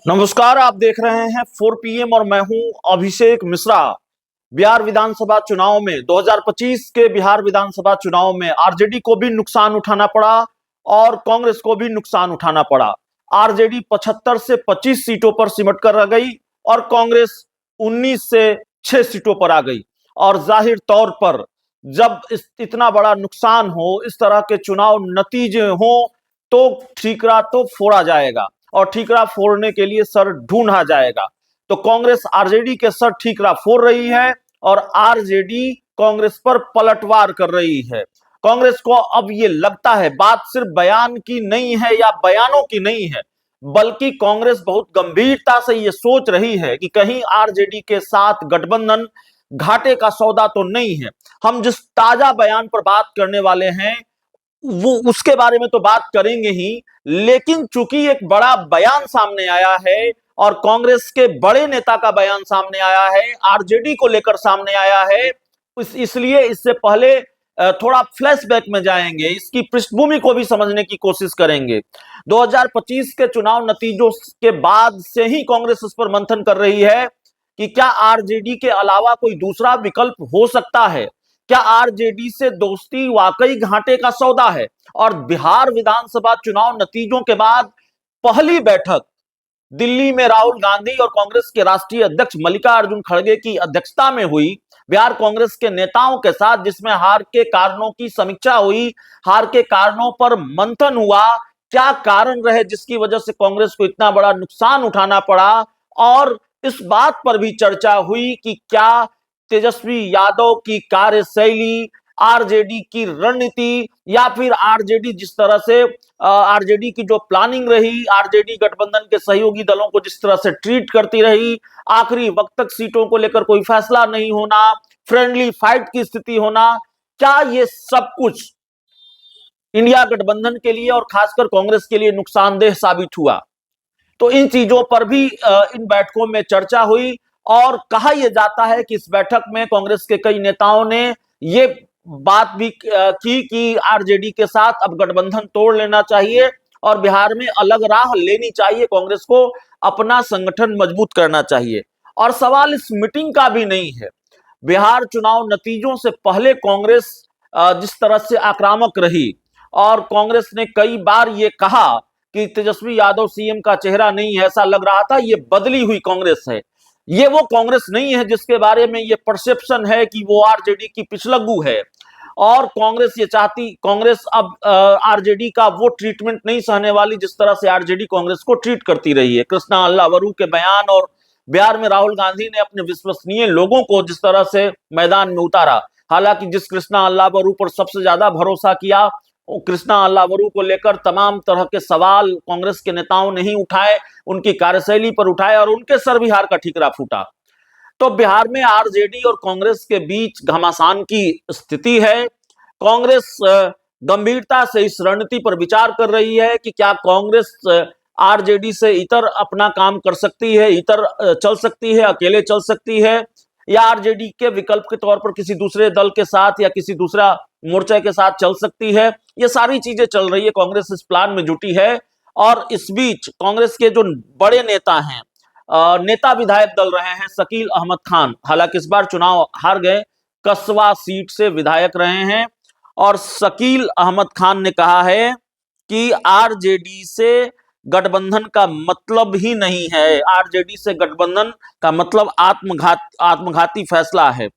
नमस्कार, आप देख रहे हैं 4 PM और मैं हूं अभिषेक मिश्रा। बिहार विधानसभा चुनाव में 2025 के बिहार विधानसभा चुनाव में आरजेडी को भी नुकसान उठाना पड़ा और कांग्रेस को भी नुकसान उठाना पड़ा। आरजेडी 75 से 25 सीटों पर सिमट कर रह गई और कांग्रेस 19 से 6 सीटों पर आ गई। और जाहिर तौर पर जब इतना बड़ा नुकसान हो, इस तरह के चुनाव नतीजे हो, तो ठीकरा तो फोड़ा जाएगा और ठीकरा फोड़ने के लिए सर ढूंढा जाएगा। तो कांग्रेस आरजेडी के सर ठीकरा फोड़ रही है और आरजेडी कांग्रेस पर पलटवार कर रही है। कांग्रेस को अब ये लगता है बात सिर्फ बयान की नहीं है या बयानों की नहीं है, बल्कि कांग्रेस बहुत गंभीरता से ये सोच रही है कि कहीं आरजेडी के साथ गठबंधन घाटे का सौदा तो नहीं है। हम जिस ताजा बयान पर बात करने वाले हैं वो उसके बारे में तो बात करेंगे ही, लेकिन चूंकि एक बड़ा बयान सामने आया है और कांग्रेस के बड़े नेता का बयान सामने आया है, आरजेडी को लेकर सामने आया है, इसलिए इससे पहले थोड़ा फ्लैशबैक में जाएंगे, इसकी पृष्ठभूमि को भी समझने की कोशिश करेंगे। 2025 के चुनाव नतीजों के बाद से ही कांग्रेस इस पर मंथन कर रही है कि क्या आरजेडी के अलावा कोई दूसरा विकल्प हो सकता है, क्या आरजेडी से दोस्ती वाकई घाटे का सौदा है। और बिहार विधानसभा चुनाव नतीजों के बाद पहली बैठक दिल्ली में राहुल गांधी और कांग्रेस के राष्ट्रीय अध्यक्ष मल्लिकार्जुन खड़गे की अध्यक्षता में हुई बिहार कांग्रेस के नेताओं के साथ, जिसमें हार के कारणों की समीक्षा हुई, हार के कारणों पर मंथन हुआ, क्या कारण रहे जिसकी वजह से कांग्रेस को इतना बड़ा नुकसान उठाना पड़ा। और इस बात पर भी चर्चा हुई कि क्या तेजस्वी यादव की कार्यशैली, आरजेडी की रणनीति, या फिर आरजेडी जिस तरह से आरजेडी की जो प्लानिंग रही, आरजेडी गठबंधन के सहयोगी दलों को जिस तरह से ट्रीट करती रही, आखिरी वक्त तक सीटों को लेकर कोई फैसला नहीं होना, फ्रेंडली फाइट की स्थिति होना, क्या ये सब कुछ इंडिया गठबंधन के लिए और खासकर कांग्रेस के लिए नुकसानदेह साबित हुआ। तो इन चीजों पर भी इन बैठकों में चर्चा हुई और कहा यह जाता है कि इस बैठक में कांग्रेस के कई नेताओं ने ये बात भी की कि आरजेडी के साथ अब गठबंधन तोड़ लेना चाहिए और बिहार में अलग राह लेनी चाहिए, कांग्रेस को अपना संगठन मजबूत करना चाहिए। और सवाल इस मीटिंग का भी नहीं है, बिहार चुनाव नतीजों से पहले कांग्रेस जिस तरह से आक्रामक रही और कांग्रेस ने कई बार ये कहा कि तेजस्वी यादव सीएम का चेहरा नहीं है, ऐसा लग रहा था ये बदली हुई कांग्रेस है, ये वो कांग्रेस नहीं है जिसके बारे में ये परसेप्शन है कि वो आरजेडी की पिछलग्गू है। और कांग्रेस ये चाहती, कांग्रेस अब आरजेडी का वो ट्रीटमेंट नहीं सहने वाली जिस तरह से आरजेडी कांग्रेस को ट्रीट करती रही है। कृष्णा अल्लावरू के बयान और बिहार में राहुल गांधी ने अपने विश्वसनीय लोगों को जिस तरह से मैदान में उतारा, हालांकि जिस कृष्णा अल्लावरू पर सबसे ज्यादा भरोसा किया, कृष्णा अल्लावरू को लेकर तमाम तरह के सवाल कांग्रेस के नेताओं ने ही उठाए, उनकी कार्यशैली पर उठाए और उनके सर भी हार का ठीकरा फूटा। तो बिहार में आरजेडी और कांग्रेस के बीच घमासान की स्थिति है। कांग्रेस गंभीरता से इस रणनीति पर विचार कर रही है कि क्या कांग्रेस आरजेडी से इतर अपना काम कर सकती है, इतर चल सकती है, अकेले चल सकती है, या आरजेडी के विकल्प के तौर पर किसी दूसरे दल के साथ या किसी दूसरा मोर्चा के साथ चल सकती है। ये सारी चीजें चल रही है, कांग्रेस इस प्लान में जुटी है। और इस बीच कांग्रेस के जो बड़े नेता हैं, नेता विधायक दल रहे हैं शकील अहमद खान, हालांकि इस बार चुनाव हार गए, कसवा सीट से विधायक रहे हैं, और शकील अहमद खान ने कहा है कि आरजेडी से गठबंधन का मतलब ही नहीं है, आरजेडी से गठबंधन का मतलब आत्मघाती फैसला है।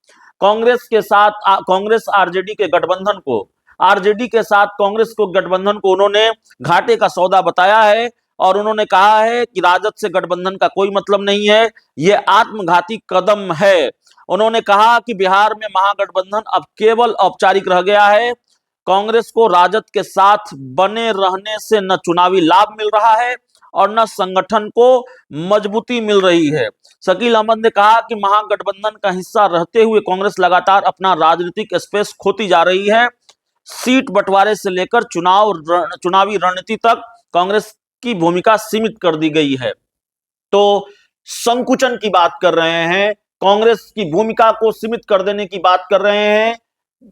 कांग्रेस के साथ कांग्रेस आरजेडी के गठबंधन को, आरजेडी के साथ कांग्रेस को गठबंधन को उन्होंने घाटे का सौदा बताया है और उन्होंने कहा है कि राजद से गठबंधन का कोई मतलब नहीं है, यह आत्मघाती कदम है। उन्होंने कहा कि बिहार में महागठबंधन अब केवल औपचारिक रह गया है, कांग्रेस को राजद के साथ बने रहने से न चुनावी लाभ मिल रहा है और न संगठन को मजबूती मिल रही है। शकील अहमद ने कहा कि महागठबंधन का हिस्सा रहते हुए कांग्रेस लगातार अपना राजनीतिक स्पेस खोती जा रही है। सीट बंटवारे से लेकर चुनावी रणनीति तक कांग्रेस की भूमिका सीमित कर दी गई है। तो संकुचन की बात कर रहे हैं, कांग्रेस की भूमिका को सीमित कर देने की बात कर रहे हैं।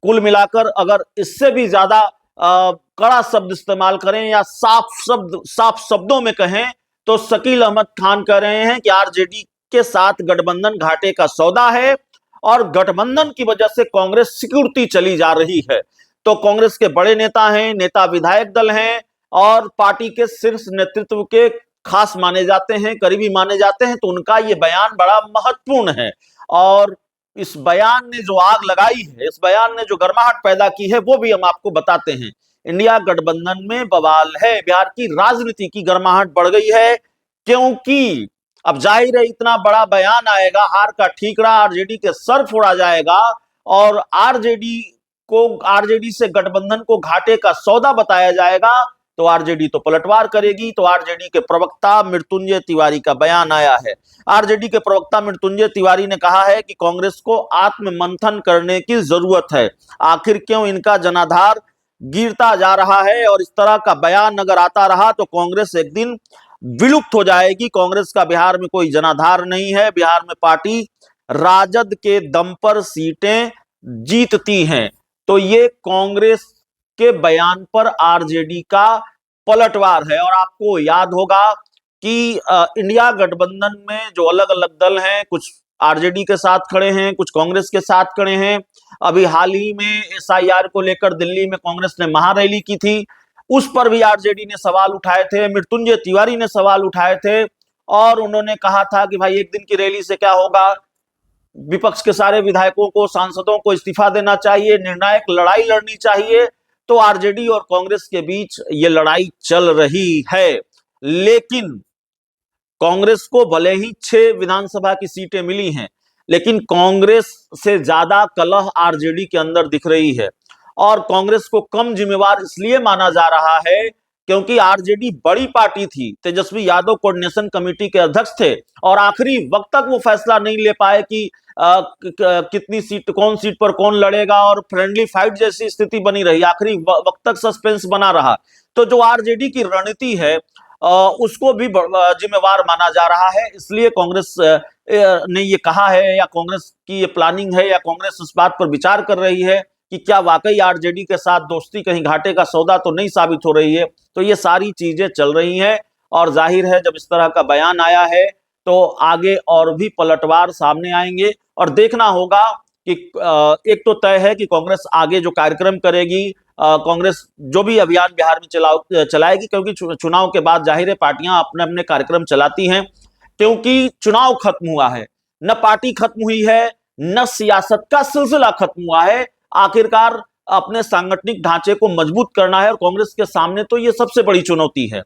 कुल मिलाकर अगर इससे भी ज्यादा कड़ा शब्द इस्तेमाल करें या साफ शब्दों में कहें तो शकील अहमद खान कह रहे हैं कि आरजेडी के साथ गठबंधन घाटे का सौदा है और गठबंधन की वजह से कांग्रेस सिक्योरिटी चली जा रही है। तो कांग्रेस के बड़े नेता हैं, नेता विधायक दल हैं और पार्टी के शीर्ष नेतृत्व के खास माने जाते हैं, करीबी माने जाते हैं, तो उनका ये बयान बड़ा महत्वपूर्ण है। और इस बयान ने जो आग लगाई है, इस बयान ने जो गर्माहट पैदा की है, वो भी हम आपको बताते हैं। इंडिया गठबंधन में बवाल है, बिहार की राजनीति की गर्माहट बढ़ गई है, क्योंकि अब जाहिर है इतना बड़ा बयान आएगा, हार का ठीकरा आरजेडी के सर फोड़ा जाएगा और आरजेडी से गठबंधन को घाटे का सौदा बताया जाएगा, तो आरजेडी तो पलटवार करेगी। तो आरजेडी के प्रवक्ता मृत्युंजय तिवारी का बयान आया है। आरजेडी के प्रवक्ता मृत्युंजय तिवारी ने कहा है कि कांग्रेस को आत्ममंथन करने की जरूरत है, आखिर क्यों इनका जनाधार गिरता जा रहा है और इस तरह का बयान अगर आता रहा तो कांग्रेस एक दिन विलुप्त हो जाएगी। कांग्रेस का बिहार में कोई जनाधार नहीं है, बिहार में पार्टी राजद के दम पर सीटें जीतती हैं। तो ये कांग्रेस के बयान पर आरजेडी का पलटवार है। और आपको याद होगा कि इंडिया गठबंधन में जो अलग अलग दल हैं, कुछ आरजेडी के साथ खड़े हैं, कुछ कांग्रेस के साथ खड़े हैं। अभी हाल ही में एसआईआर को लेकर दिल्ली में कांग्रेस ने महारैली की थी, उस पर भी आरजेडी ने सवाल उठाए थे, मृत्युंजय तिवारी ने सवाल उठाए थे और उन्होंने कहा था कि भाई एक दिन की रैली से क्या होगा, विपक्ष के सारे विधायकों को, सांसदों को इस्तीफा देना चाहिए, निर्णायक लड़ाई लड़नी चाहिए। तो आरजेडी और कांग्रेस के बीच ये लड़ाई चल रही है, लेकिन कांग्रेस को भले ही 6 विधानसभा की सीटें मिली हैं, लेकिन कांग्रेस से ज्यादा कलह आरजेडी के अंदर दिख रही है। और कांग्रेस को कम जिम्मेवार इसलिए माना जा रहा है क्योंकि आरजेडी बड़ी पार्टी थी, तेजस्वी यादव कोऑर्डिनेशन कमेटी के अध्यक्ष थे और आखिरी वक्त तक वो फैसला नहीं ले पाए कि कितनी सीट, कौन सीट पर कौन लड़ेगा, और फ्रेंडली फाइट जैसी स्थिति बनी रही, आखिरी वक्त तक सस्पेंस बना रहा। तो जो आरजेडी की रणनीति है उसको भी जिम्मेवार माना जा रहा है। इसलिए कांग्रेस ने ये कहा है, या कांग्रेस की ये प्लानिंग है, या कांग्रेस इस बात पर विचार कर रही है कि क्या वाकई आरजेडी के साथ दोस्ती कहीं घाटे का सौदा तो नहीं साबित हो रही है। तो ये सारी चीजें चल रही हैं और जाहिर है जब इस तरह का बयान आया है तो आगे और भी पलटवार सामने आएंगे और देखना होगा कि एक तो तय है कि कांग्रेस आगे जो कार्यक्रम करेगी, कांग्रेस जो भी अभियान बिहार में चलाएगी, क्योंकि चुनाव के बाद जाहिर है पार्टियां अपने अपने कार्यक्रम चलाती हैं, क्योंकि चुनाव खत्म हुआ है, न पार्टी खत्म हुई है, न सियासत का सिलसिला खत्म हुआ है। आखिरकार अपने सांगठनिक ढांचे को मजबूत करना है और कांग्रेस के सामने तो ये सबसे बड़ी चुनौती है,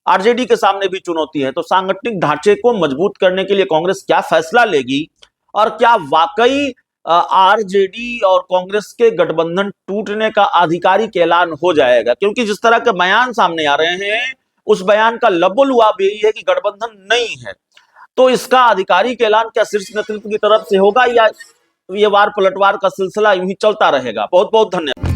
आरजेडी के सामने भी चुनौती है। तो सांगठनिक ढांचे को मजबूत करने के लिए कांग्रेस क्या फैसला लेगी और क्या वाकई आरजेडी और कांग्रेस के गठबंधन टूटने का आधिकारिक ऐलान हो जाएगा, क्योंकि जिस तरह के बयान सामने आ रहे हैं उस बयान का लबोलुआब यही है कि गठबंधन नहीं है। तो इसका आधिकारिक ऐलान क्या शीर्ष नेतृत्व की तरफ से होगा या ये वार पलटवार का सिलसिला यूं ही चलता रहेगा? बहुत बहुत धन्यवाद।